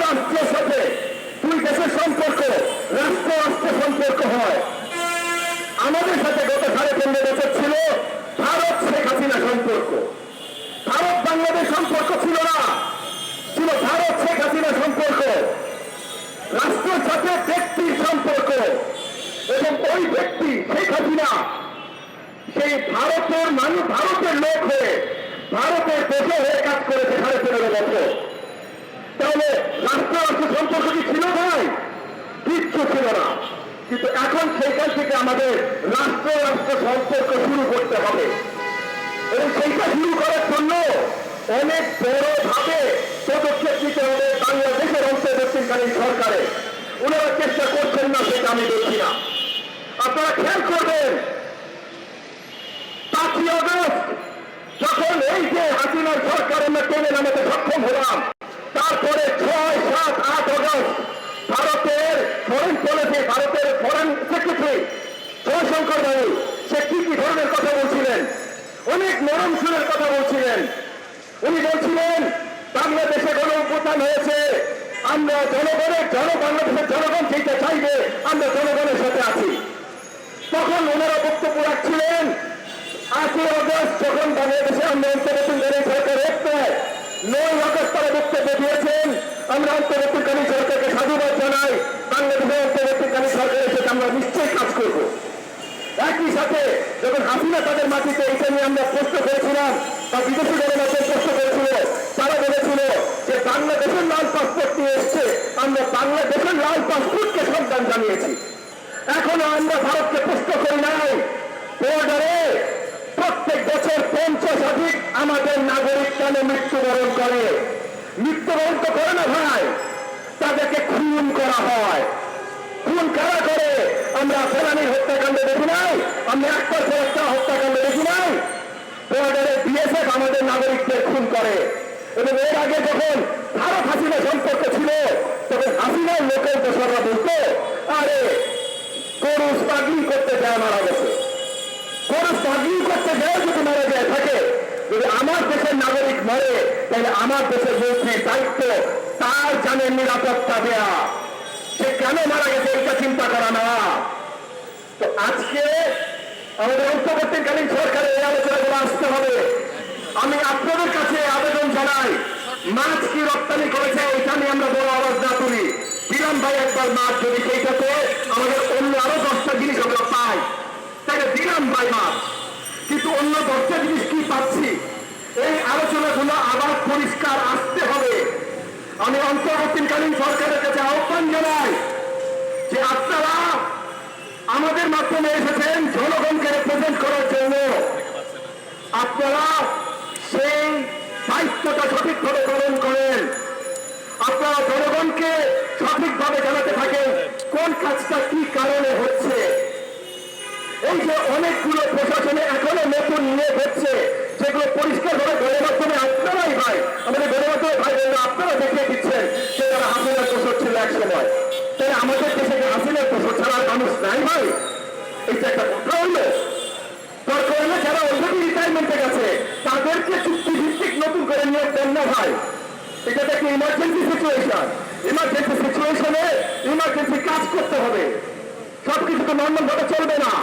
রাষ্ট্রের সাথে দুই দেশের সম্পর্ক রাষ্ট্র রাষ্ট্রের সম্পর্ক হয়। আমাদের সাথে গত 15.5 বছর ছিল ভারত শেখ হাসিনা সম্পর্ক। ভারত বাংলাদেশ সম্পর্ক ছিল না, ছিল ভারত শেখ হাসিনা সম্পর্ক। রাষ্ট্রের সাথে ব্যক্তির সম্পর্ক, এবং ওই ব্যক্তি শেখ হাসিনা সেই ভারতের মানুষ, ভারতের লোক হয়ে ভারতের দেশে হয়ে কাজ করেছে 15.5 বছর। তাহলে রাষ্ট্র রাষ্ট্র সম্পর্ক কি ছিল ভাই? কিচ্ছু ছিল না। কিন্তু এখন সেইখান থেকে আমাদের রাষ্ট্র রাষ্ট্র সম্পর্ক শুরু করতে হবে, এবং সেইটা শুরু করার জন্য অনেক বড় ভাবে পদক্ষেপ নিতে হবে বাংলাদেশের অন্তর্বর্তীকালীন সরকারে। ওনারা চেষ্টা করছেন না, সেটা আমি দেখছি না। আপনারা খেয়াল করবেন, 5ই আগস্ট যখন এই যে হাসিনার সরকার আমরা টেনে নামাতে সক্ষম হলাম, তারপরে 6, 7, 8 আগস্ট ভারতের ফরেন পলিসি, ভারতের ফরেন সেক্রেটারি জয়শঙ্কর বাবু সে কি কি ধরনের কথা বলছিলেন, অনেক নরম সুরের কথা বলছিলেন। উনি বলছিলেন বাংলাদেশে গণঅভ্যুত্থান হয়েছে, আমরা বাংলাদেশের জনগণ সেইটা চাইবে, আমরা জনগণের সাথে আছি। তখন ওনারা বক্তব্য রাখছিলেন 8ই আগস্ট যখন বাংলাদেশে আমরা অন্তর্বর্তীকালীন সরকার হচ্ছে, 9 আগস্ট তারা বক্তব্য দিয়েছেন আমরা অন্তর্বর্তীকালীন সরকারকে সাধুবাদ জানাই, বাংলাদেশের অন্তর্বর্তীকালীন সরকারের সাথে আমরা নিশ্চয়ই কাজ করব। একই সাথে যখন হাসিনা তাদের মাটিতে এটা নিয়ে আমরা প্রশ্ন করেছিলাম, বা বিদেশি গণমাধ্যম প্রশ্ন করেছিল, তারা বলেছিল যে বাংলাদেশের লাল পাসপোর্ট নিয়ে এসছে, আমরা বাংলাদেশের লাল পাসপোর্টকে সম্মান জানিয়েছি। এখনো আমরা ভারতকে প্রশ্ন করি নাই, বর্ডারে প্রত্যেক বছর 50 আমাদের নাগরিক কেন মৃত্যুবরণ করে? মৃত্যুবরণ তো করে না ভাই, তাদেরকে খুন করা হয়। খুন কারা করে? আমরা ফেলানির হত্যাকাণ্ড দেখি নাই, আমরা একটার পর একটা হত্যাকাণ্ড দেখি নাই। বর্ডারে বিএসএফ আমাদের নাগরিকদের খুন করে। এবং এর আগে যখন ভারত হাসিনা সম্পর্ক ছিল, তখন হাসিনার লোকের দোসররা বলতো আরে গরু স্মাগলিং করতে যায় মারা গেছে, গরু স্মাগলিং করতে যায় যদি মারা যায় থাকে, যদি আমার দেশের নাগরিক মরে তাহলে আমার দেশের মন্ত্রীর দায়িত্ব তার জানের নিরাপত্তা দেয়া, সে কেন মারা গেছে এটা চিন্তা করা না। তো আজকে আমাদের অন্তর্বর্তীকালীন সরকারের এই আলোচনাগুলো আসতে হবে। আমি আপনাদের কাছে আবেদন জানাই, মাছ কি রপ্তানি করেছে এটা নিয়ে আমরা বড় আওয়াজ না তুলি। দিলাম ভাই একবার মাছ, যদি সেইটাতে আমাদের অন্য আরো 10টা জিনিস আমরা পাই তাকে দিলাম ভাই মাছ, কিন্তু অন্য 10টা জিনিস কি পাচ্ছি? এই আলোচনাগুলো আবার পরিষ্কার আসতে হবে। আমি অন্তর্বর্তীকালীন সরকারের কাছে আহ্বান জানাই যে আপনারা আমাদের মাধ্যমে এসেছেন জনগণকে রিপ্রেজেন্ট করার জন্য, আপনারা সেই দায়িত্বটা সঠিকভাবে পালন করেন। আপনারা জনগণকে সঠিকভাবে জানাতে থাকেন কোন কাজটা কি কারণে হচ্ছে। এই যে অনেকগুলো প্রশাসনে এখনো নতুন নিয়োগ হচ্ছে, যেগুলো পরিষ্কারভাবে গণমাধ্যমে আপনারাই ভাই, আমাদের গণমাধ্যমে ভাই বোনরা আপনারা দেখিয়ে দিচ্ছেন যে তারা হাসিনার দোষর ছিল এক সময়। তাই আমাদের দেশে হাসিনার দোষর ছাড়া মানুষ নাই ভাই, এটা একটা কথা হইলো। দরকার হলে যারা অলরেডি রিটায়ারমেন্টে গেছে তাদেরকে চুক্তিভিত্তিক নতুন করে নিয়োগ দেন না ভাই। এটা একটা ইমার্জেন্সি সিচুয়েশন, ইমার্জেন্সি সিচুয়েশনে ইমার্জেন্সি কাজ করতে হবে, সবকিছু তো নর্মাল ভাবে চলবে না।